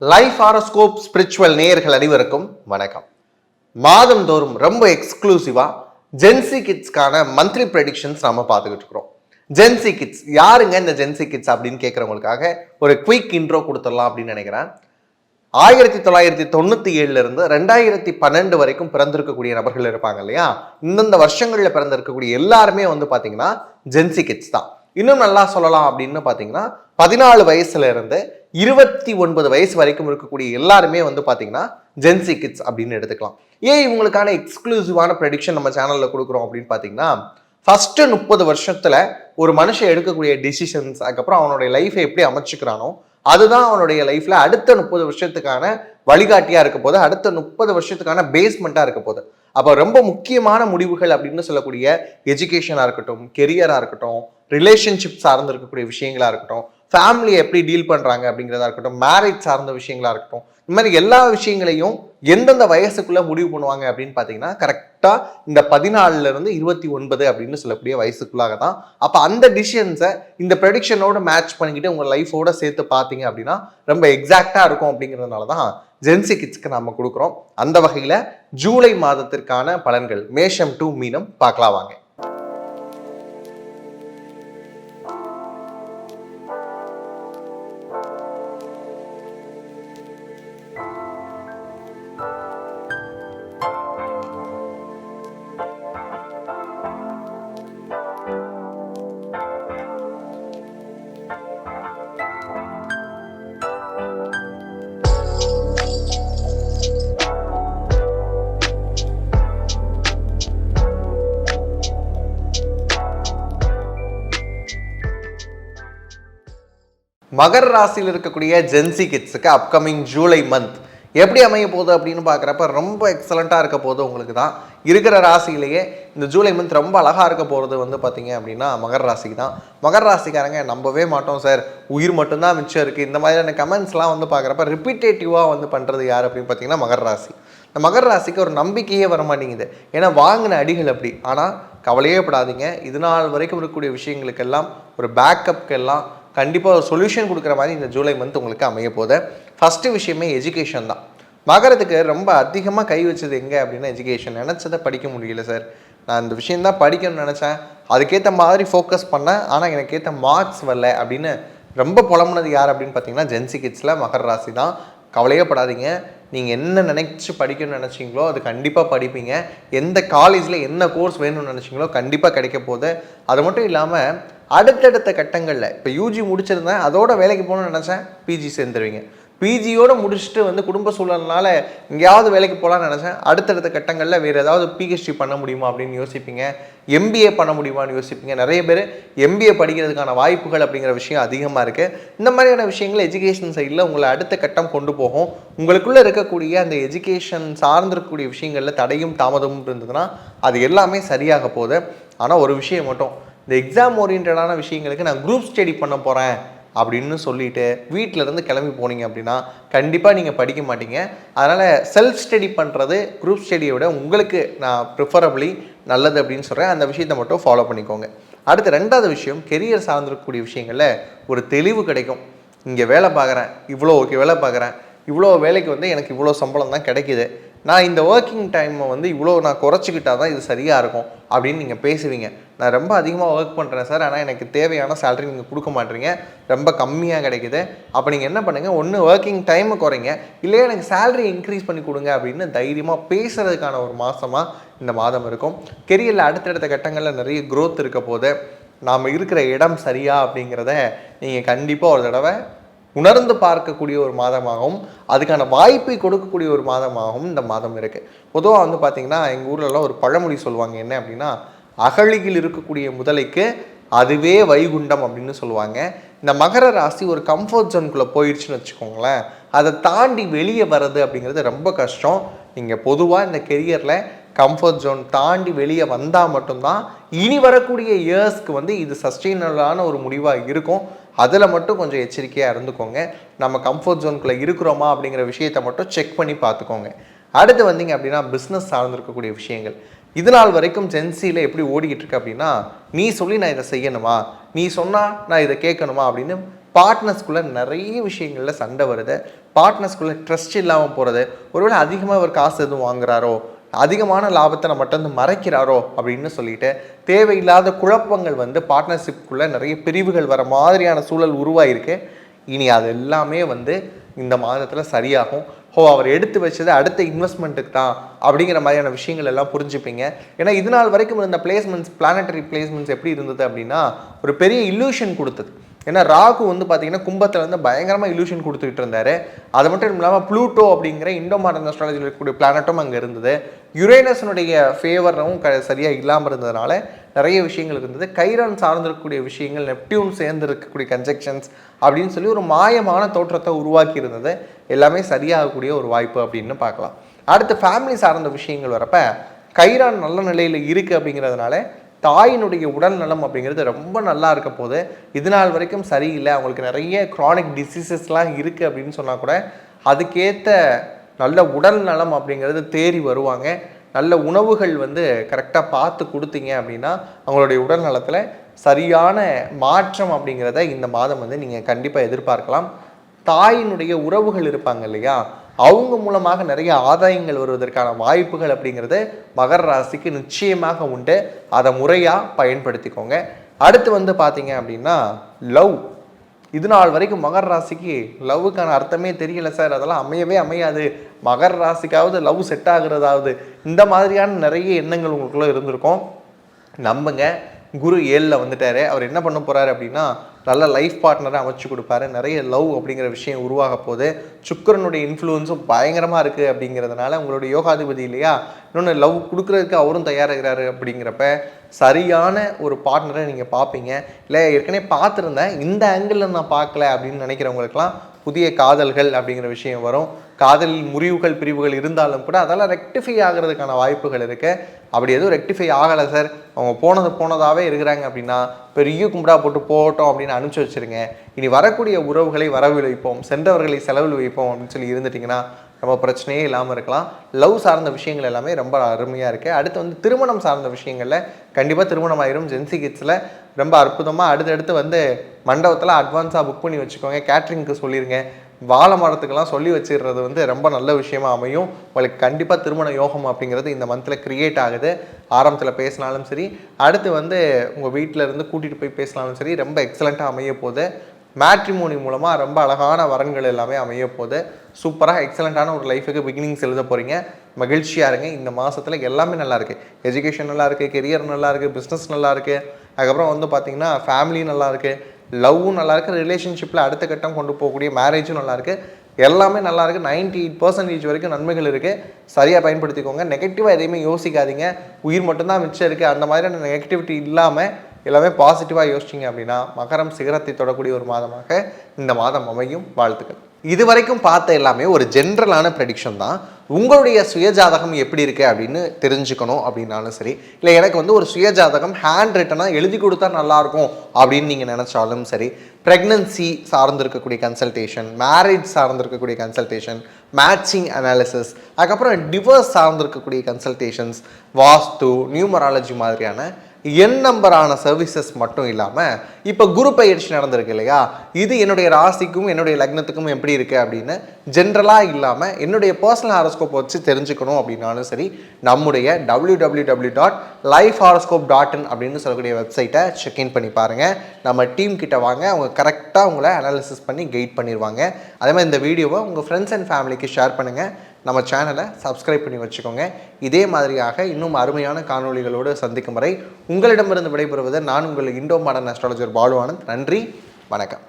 Life horoscope spiritual நேயர்கள் அனைவருக்கும் வணக்கம். மாதந்தோறும் ரொம்ப எக்ஸ்க்ளூசிவா ஜென்சி கிட்ஸ்க்கான மந்த்லி ப்ரெடிக்ஷன்ஸ் நம்ம பார்த்துக்கிட்டு இருக்கிறோம். ஜென்சி கிட்ஸ் யாருங்க இந்த ஜென்சி கிட்ஸ் அப்படின்னு கேட்குறவங்களுக்காக ஒரு குயிக் இன்ட்ரோ கொடுத்துடலாம் அப்படின்னு நினைக்கிறேன். 1997 இருந்து 2012 வரைக்கும் பிறந்திருக்கக்கூடிய நபர்கள் இருப்பாங்க இல்லையா, இந்தந்த வருஷங்களில் பிறந்திருக்கக்கூடிய எல்லாருமே வந்து பார்த்தீங்கன்னா ஜென்சி கிட்ஸ் தான். இன்னும் நல்லா சொல்லலாம் அப்படின்னு பார்த்தீங்கன்னா 14 வயசுல இருந்து 29 வயசு வரைக்கும் இருக்கக்கூடிய எல்லாருமே வந்து பார்த்தீங்கன்னா ஜென்சி கிட்ஸ் அப்படின்னு எடுத்துக்கலாம். ஏன் இவங்களுக்கான எக்ஸ்க்ளூசிவான ப்ரெடிக்ஷன் நம்ம சேனலில் கொடுக்குறோம் அப்படின்னு பார்த்தீங்கன்னா, ஃபர்ஸ்ட் 30 வருஷத்துல ஒரு மனுஷன் எடுக்கக்கூடிய டிசிஷன்ஸ், அதுக்கப்புறம் அவனுடைய லைஃபை எப்படி அமைச்சுக்கிறானோ அதுதான் அவனுடைய லைஃப்ல அடுத்த 30 வருஷத்துக்கான வழிகாட்டியா இருக்க போது, அடுத்த 30 வருஷத்துக்கான பேஸ்மெண்ட்டா இருக்க போது. அப்போ ரொம்ப முக்கியமான முடிவுகள் அப்படின்னு சொல்லக்கூடிய எஜுகேஷனாக இருக்கட்டும், கெரியராக இருக்கட்டும், ரிலேஷன்ஷிப் சார்ந்து இருக்கக்கூடிய விஷயங்களா இருக்கட்டும், ஃபேமிலியை எப்படி டீல் பண்ணுறாங்க அப்படிங்கிறதா இருக்கட்டும், மேரேஜ் சார்ந்த விஷயங்களா இருக்கட்டும், இந்த மாதிரி எல்லா விஷயங்களையும் எந்தெந்த வயசுக்குள்ள முடிவு பண்ணுவாங்க அப்படின்னு பார்த்தீங்கன்னா கரெக்டாக இந்த 14 இருந்து 29 அப்படின்னு சொல்லக்கூடிய வயசுக்குள்ளாக தான். அப்போ அந்த டிசிஷன்ஸை இந்த ப்ரெடிக்ஷனோட மேட்ச் பண்ணிக்கிட்டு உங்கள் லைஃபோட சேர்த்து பார்த்தீங்க அப்படின்னா ரொம்ப எக்ஸாக்டாக இருக்கும். அப்படிங்கிறதுனால தான் ஜென்சி கிட்ஸ்க்கு நம்ம கொடுக்குறோம். அந்த வகையில் ஜூலை மாதத்திற்கான பலன்கள் மேஷம் டு மீனம் பார்க்கலாம் வாங்க. மகர ராசியில் இருக்கக்கூடிய ஜென்சி கிட்ஸுக்கு அப்கமிங் ஜூலை மந்த் எப்படி அமைய போகுது அப்படின்னு பார்க்குறப்ப ரொம்ப எக்ஸலண்ட்டாக இருக்க போகுது. உங்களுக்கு தான் இருக்கிற ராசியிலேயே இந்த ஜூலை மந்த் ரொம்ப அழகாக இருக்க போகிறது வந்து பார்த்தீங்க அப்படின்னா மகர ராசிக்கு தான். மகர ராசிக்காரங்க நம்பவே மாட்டோம் சார், உயிர் மட்டும்தான் மிச்சம் இருக்குது, இந்த மாதிரியான கமெண்ட்ஸ்லாம் வந்து பார்க்குறப்ப ரிப்பீட்டேட்டிவாக வந்து பண்ணுறது யார் அப்படின்னு பார்த்தீங்கன்னா மகர ராசி. இந்த மகர ராசிக்கு ஒரு நம்பிக்கையே வர மாட்டேங்குது. ஏன்னா வாங்கின அடிகள் அப்படி. ஆனால் கவலையே படாதீங்க, இது நாள் வரைக்கும் இருக்கக்கூடிய விஷயங்களுக்கெல்லாம் ஒரு பேக்கப்புக்கெல்லாம் கண்டிப்பாக ஒரு சொல்யூஷன் கொடுக்குற மாதிரி இந்த ஜூலை மந்த் உங்களுக்கு அமைய போகுது. ஃபஸ்ட்டு விஷயமே எஜுகேஷன் தான். மகரத்துக்கு ரொம்ப அதிகமாக கை வச்சது எங்கே அப்படின்னா எஜுகேஷன். நினச்சதை படிக்க முடியல சார், நான் இந்த விஷயந்தான் படிக்கணும்னு நினச்சேன், அதுக்கேற்ற மாதிரி ஃபோக்கஸ் பண்ணேன், ஆனால் எனக்கு ஏற்ற மார்க்ஸ் வரல அப்படின்னு ரொம்ப புலம்புனது யார் அப்படின்னு பார்த்தீங்கன்னா ஜென்சி கிட்ஸில் மகர ராசி தான். கவலையே படாதீங்க, நீங்கள் என்ன நினச்சி படிக்கணும்னு நினச்சிங்களோ அது கண்டிப்பாக படிப்பீங்க. எந்த காலேஜில் என்ன கோர்ஸ் வேணும்னு நினச்சிங்களோ கண்டிப்பாக கிடைக்க போகுது. அது மட்டும் இல்லாமல் அடுத்தடுத்த கட்டங்களில் இப்போ யூஜி முடிச்சிருந்தேன், அதோட வேலைக்கு போகணும்னு நினச்சேன், பிஜி சேர்ந்துருவீங்க. பிஜியோடு முடிச்சுட்டு வந்து குடும்ப சூழல்னால எங்கேயாவது வேலைக்கு போகலான்னு நினச்சேன், அடுத்தடுத்த கட்டங்களில் வேறு ஏதாவது பிஹெச்டி பண்ண முடியுமா அப்படின்னு யோசிப்பீங்க, எம்பிஏ பண்ண முடியுமான்னு யோசிப்பீங்க. நிறைய பேர் எம்பிஏ படிக்கிறதுக்கான வாய்ப்புகள் அப்படிங்கிற விஷயம் அதிகமாக இருக்குது. இந்த மாதிரியான விஷயங்கள் எஜுகேஷன் சைடில் உங்களை அடுத்த கட்டம் கொண்டு போகும். உங்களுக்குள்ளே இருக்கக்கூடிய அந்த எஜுகேஷன் சார்ந்திருக்கக்கூடிய விஷயங்களில் தடையும் தாமதமும் இருந்ததுன்னா அது எல்லாமே சரியாக போகுது. ஆனால் ஒரு விஷயம் மட்டும், இந்த எக்ஸாம் ஓரியன்டான விஷயங்களுக்கு நான் குரூப் ஸ்டடி பண்ண போகிறேன் அப்படின்னு சொல்லிட்டு வீட்டிலேருந்து கிளம்பி போனீங்க அப்படின்னா கண்டிப்பாக நீங்கள் படிக்க மாட்டீங்க. அதனால் செல்ஃப் ஸ்டடி பண்ணுறது குரூப் ஸ்டடியை விட உங்களுக்கு நான் ப்ரிஃபரபிளி நல்லது அப்படின்னு சொல்கிறேன். அந்த விஷயத்தை மட்டும் ஃபாலோ பண்ணிக்கோங்க. அடுத்து ரெண்டாவது விஷயம், கெரியர் சார்ந்திருக்கக்கூடிய விஷயங்களில் ஒரு தெளிவு கிடைக்கும். இங்கே வேலை பார்க்குறேன், இவ்வளோ வேலை பார்க்குறேன், இவ்வளோ வேலைக்கு வந்து எனக்கு இவ்வளோ சம்பளம் தான் கிடைக்கிது, நான் இந்த ஒர்க்கிங் டைமை வந்து இவ்வளோ நான் குறைச்சிக்கிட்டா தான் இது சரியாக இருக்கும் அப்படின்னு நீங்கள் பேசுவீங்க. நான் ரொம்ப அதிகமாக ஒர்க் பண்ணுறேன் சார், ஆனால் எனக்கு தேவையான சேலரி நீங்கள் கொடுக்க மாட்டீங்க, ரொம்ப கம்மியாக கிடைக்குது. அப்போ நீங்கள் என்ன பண்ணுங்கள், ஒன்று ஒர்க்கிங் டைமை குறைங்க, இல்லையா எனக்கு சேலரி இன்க்ரீஸ் பண்ணி கொடுங்க அப்படின்னு தைரியமாக பேசுகிறதுக்கான ஒரு மாதமாக இந்த மாதம் இருக்கும். கெரியரில் அடுத்தடுத்த கட்டங்களில் நிறைய க்ரோத் இருக்க போது நாம் இருக்கிற இடம் சரியா அப்படிங்கிறத நீங்கள் கண்டிப்பாக ஒரு தடவை உணர்ந்து பார்க்கக்கூடிய ஒரு மாதமாகவும் அதுக்கான வாய்ப்பை கொடுக்கக்கூடிய ஒரு மாதமாகவும் இந்த மாதம் இருக்குது. பொதுவாக வந்து பார்த்திங்கன்னா எங்கள் ஊர்லலாம் ஒரு பழமொழி சொல்லுவாங்க, என்ன அப்படின்னா அகழியில் இருக்கக்கூடிய முதலைக்கு அதுவே வைகுண்டம் அப்படின்னு சொல்லுவாங்க. இந்த மகர ராசி ஒரு கம்ஃபர்ட் ஜோனுக்குள்ளே போயிடுச்சுன்னு வச்சுக்கோங்களேன், அதை தாண்டி வெளியே வர்றது அப்படிங்கிறது ரொம்ப கஷ்டம். நீங்கள் பொதுவாக இந்த கெரியரில் கம்ஃபர்ட் ஜோன் தாண்டி வெளியே வந்தால் மட்டும்தான் இனி வரக்கூடிய இயர்ஸ்க்கு வந்து இது சஸ்டெயினபிளான ஒரு முடிவாக இருக்கும். அதில் மட்டும் கொஞ்சம் எச்சரிக்கையாக இருந்துக்கோங்க. நம்ம கம்ஃபர்ட் ஜோனுக்குள்ளே இருக்கிறோமா அப்படிங்கிற விஷயத்தை மட்டும் செக் பண்ணி பார்த்துக்கோங்க. அடுத்து வந்தீங்க அப்படின்னா பிஸ்னஸ் சார்ந்திருக்கக்கூடிய விஷயங்கள். இது நாள் வரைக்கும் ஜென்சியில் எப்படி ஓடிக்கிட்டு இருக்கு அப்படின்னா, நீ சொல்லி நான் இதை செய்யணுமா, நீ சொன்னால் நான் இதை கேட்கணுமா அப்படின்னு பார்ட்னர்ஸ்குள்ளே நிறைய விஷயங்களில் சண்டை வருது. பார்ட்னர்ஸ்குள்ளே ட்ரஸ்ட் இல்லாமல் போகிறது, ஒருவேளை அதிகமாக அவர் காசு எதுவும் வாங்குறாரோ, அதிகமான லாபத்தை நம்மகிட்ட வந்து மறைக்கிறாரோ அப்படின்னு சொல்லிட்டு தேவையில்லாத குழப்பங்கள் வந்து பார்ட்னர்ஷிப்குள்ளே நிறைய பிரிவுகள் வர மாதிரியான சூழல் உருவாயிருக்கு. இனி அது எல்லாமே வந்து இந்த மாதத்தில் சரியாகும். அவர் எடுத்து வச்சது அடுத்த இன்வெஸ்ட்மெண்ட்டுக்கு தான் அப்படிங்கிற மாதிரியான விஷயங்கள் எல்லாம் புரிஞ்சுப்பீங்க. ஏன்னா இது நாள் வரைக்கும் இருந்த பிளேஸ்மெண்ட்ஸ், பிளானட்டரி பிளேஸ்மெண்ட்ஸ் எப்படி இருந்தது அப்படின்னா ஒரு பெரிய இல்லூஷன் கொடுத்தது. ஏன்னா ராகு வந்து பார்த்தீங்கன்னா கும்பத்தில் வந்து பயங்கரமாக இல்லூஷன் கொடுத்துக்கிட்டு இருந்தார். அது மட்டும் இல்லாமல் ப்ளூட்டோ அப்படிங்கிற இண்டோ மாடர்ன் அஸ்ட்ராலஜியில் இருக்கக்கூடிய பிளானட்டும் அங்கே இருந்தது. யுரேனஸனுடைய ஃபேவரும் சரியாக இல்லாமல் இருந்ததுனால நிறைய விஷயங்கள் இருந்தது. கைரான் சார்ந்திருக்கக்கூடிய விஷயங்கள், நெப்டியூன் சேர்ந்து இருக்கக்கூடிய கன்ஜெக்ஷன்ஸ் அப்படின்னு சொல்லி ஒரு மாயமான தோற்றத்தை உருவாக்கி இருந்தது. எல்லாமே சரியாகக்கூடிய ஒரு வாய்ப்பு அப்படின்னு பார்க்கலாம். அடுத்து ஃபேமிலி சார்ந்த விஷயங்கள் வரப்ப கைரான் நல்ல நிலையில் இருக்குது அப்படிங்கிறதுனால தாயினுடைய உடல் நலம் அப்படிங்கிறது ரொம்ப நல்லா இருக்க போது. இது நாள் வரைக்கும் சரியில்லை, அவங்களுக்கு நிறைய க்ரானிக் டிசீசஸ்லாம் இருக்குது அப்படின்னு சொன்னால் கூட அதுக்கேற்ற நல்ல உடல் நலம் அப்படிங்கிறது தேறி வருவாங்க. நல்ல உணவுகள் வந்து கரெக்டாக பார்த்து கொடுத்தீங்க அப்படின்னா அவங்களுடைய உடல் நலத்தில் சரியான மாற்றம் அப்படிங்கிறத இந்த மாதம் வந்து நீங்கள் கண்டிப்பாக எதிர்பார்க்கலாம். தாயினுடைய உறவுகள் இருப்பாங்க இல்லையா, அவங்க மூலமாக நிறைய ஆதாயங்கள் வருவதற்கான வாய்ப்புகள் அப்படிங்கிறது மகர ராசிக்கு நிச்சயமாக உண்டு. அதை முறையாக பயன்படுத்திக்கோங்க. அடுத்து வந்து பார்த்தீங்க அப்படின்னா லவ். இது நாள் வரைக்கும் மகர ராசிக்கு லவ்வுக்கான அர்த்தமே தெரியல சார், அதெல்லாம் அமையவே அமையாது, மகர ராசிக்காவது லவ் செட் ஆகுறதாவது, இந்த மாதிரியான நிறைய எண்ணங்கள் உங்களுக்குள்ள இருந்திருக்கும். நம்புங்க, குரு 7ல் வந்துட்டாரு. அவர் என்ன பண்ண போகிறாரு அப்படின்னா நல்ல லைஃப் பார்ட்னரை அமைச்சு கொடுப்பாரு. நிறைய லவ் அப்படிங்கிற விஷயம் உருவாக போகுது. சுக்கிரனுடைய இன்ஃப்ளூயன்ஸும் பயங்கரமாக இருக்குது அப்படிங்கிறதுனால உங்களுடைய யோகாதிபதி இல்லையா, இன்னொன்று லவ் கொடுக்குறதுக்கு அவரும் தயாராகிறாரு. அப்படிங்கிறப்ப சரியான ஒரு பார்ட்னரை நீங்கள் பார்ப்பீங்க. இல்லை ஏற்கனவே பார்த்துருந்தேன், இந்த ஆங்கிளில் நான் பார்க்கல அப்படின்னு நினைக்கிறவங்களுக்கெல்லாம் புதிய காதல்கள் அப்படிங்கிற விஷயம் வரும். காதலில் முறிவுகள் பிரிவுகள் இருந்தாலும் கூட அதெல்லாம் ரெக்டிஃபை ஆகிறதுக்கான வாய்ப்புகள் இருக்குது. அப்படி எதுவும் ரெக்டிஃபை ஆகலை சார், அவங்க போனதாகவே இருக்கிறாங்க அப்படின்னா பெரிய கும்பிடா போட்டு போட்டோம் அப்படின்னு அனுப்பிச்சி வச்சுருங்க. இனி வரக்கூடிய உறவுகளை வரவில் வைப்போம், சென்றவர்களை செலவில் வைப்போம் அப்படின்னு சொல்லி இருந்துட்டிங்கன்னா ரொம்ப பிரச்சனையே இல்லாமல் இருக்கலாம். லவ் சார்ந்த விஷயங்கள் எல்லாமே ரொம்ப அருமையாக இருக்குது. அடுத்து வந்து திருமணம் சார்ந்த விஷயங்களில் கண்டிப்பாக திருமணம் ஆயிரும். ஜென்சி கிட்ஸில் ரொம்ப அற்புதமாக அடுத்தடுத்து வந்து மண்டபத்தில் அட்வான்ஸாக புக் பண்ணி வச்சுக்கோங்க. கேட்ரிங்க்கு சொல்லிடுங்க. வாழை மரத்துக்கெல்லாம் சொல்லி வச்சிடுறது வந்து ரொம்ப நல்ல விஷயமா அமையும். உங்களுக்கு கண்டிப்பாக திருமண யோகம் அப்படிங்கிறது இந்த மந்தில் க்ரியேட் ஆகுது. ஆரம்பத்தில் பேசினாலும் சரி, அடுத்து வந்து உங்கள் வீட்டில் இருந்து கூட்டிகிட்டு போய் பேசினாலும் சரி, ரொம்ப எக்ஸலண்ட்டாக அமைய போகுது. மேட்ரிமோனி மூலமாக ரொம்ப அழகான வரன்கள் எல்லாமே அமைய போகுது. சூப்பராக எக்ஸலண்ட்டான ஒரு லைஃபுக்கு பிகினிங்ஸ் எழுத போகிறீங்க. மகிழ்ச்சியாக இருங்க. இந்த மாதத்தில் எல்லாமே நல்லாயிருக்கு. எஜுகேஷன் நல்லாயிருக்கு, கெரியர் நல்லாயிருக்கு, பிஸ்னஸ் நல்லாயிருக்கு, அதுக்கப்புறம் வந்து பார்த்திங்கன்னா ஃபேமிலி நல்லாயிருக்கு, லவ்வும் நல்லாயிருக்கு, ரிலேஷன்ஷிப்பில் அடுத்த கட்டம் கொண்டு போகக்கூடிய மேரேஜும் நல்லாயிருக்கு. எல்லாமே நல்லாயிருக்கு. 98% வரைக்கும் நன்மைகள் இருக்குது. சரியாக பயன்படுத்திக்கோங்க. நெகட்டிவாக எதையுமே யோசிக்காதீங்க. உயிர் மட்டும்தான் மிச்சம் இருக்குது, அந்த மாதிரியான நெகட்டிவிட்டி இல்லாமல் எல்லாமே பாசிட்டிவாக யோசிச்சிங்க அப்படின்னா மகரம் சிகரத்தை தொடக்கூடிய ஒரு மாதமாக இந்த மாதம் அமையும். வாழ்த்துக்கள். இது வரைக்கும் பார்த்த எல்லாமே ஒரு ஜென்ரலான ப்ரெடிக்ஷன் தான். உங்களுடைய சுயஜாதகம் எப்படி இருக்குது அப்படின்னு தெரிஞ்சுக்கணும் அப்படின்னாலும் சரி, இல்லை எனக்கு வந்து ஒரு சுயஜாதகம் ஹேண்ட் ரிட்டனாக எழுதி கொடுத்தா நல்லாயிருக்கும் அப்படின்னு நீங்கள் நினச்சாலும் சரி, ப்ரெக்னன்சி சார்ந்திருக்கக்கூடிய கன்சல்டேஷன், மேரேஜ் சார்ந்திருக்கக்கூடிய கன்சல்டேஷன், மேட்சிங் அனாலிசிஸ், அதுக்கப்புறம் டிவோர்ஸ் சார்ந்திருக்கக்கூடிய கன்சல்டேஷன்ஸ், வாஸ்து, நியூமராலஜி மாதிரியான எண் நம்பரான சர்வீசஸ் மட்டும் இல்லாமல் இப்போ குரு பயிற்சி நடந்திருக்கு இல்லையா, இது என்னுடைய ராசிக்கும் என்னுடைய லக்னத்துக்கும் எப்படி இருக்குது அப்படின்னு ஜென்ரலாக இல்லாமல் என்னுடைய பர்சனல் ஹாரோஸ்கோப் வச்சு தெரிஞ்சுக்கணும் அப்படின்னாலும் சரி, நம்முடைய www.lifehoroscope.in அப்படின்னு சொல்லக்கூடிய வெப்சைட்டை செக்இன் பண்ணி பாருங்கள். நம்ம டீம் கிட்ட வாங்க, அவங்க கரெக்டாக உங்களை அனாலிசிஸ் பண்ணி கைட் பண்ணிடுவாங்க. அதே மாதிரி இந்த வீடியோவை உங்கள் ஃப்ரெண்ட்ஸ் அண்ட் ஃபேமிலிக்கு ஷேர் பண்ணுங்கள். நம்ம சேனலை சப்ஸ்கிரைப் பண்ணி வச்சுக்கோங்க. இதே மாதிரியாக இன்னும் அருமையான காணொளிகளோடு சந்திக்கும் வரை உங்களிடமிருந்து விடைபெறுவது நான் உங்கள் Indo modern astrologer Balu Anand. நன்றி, வணக்கம்.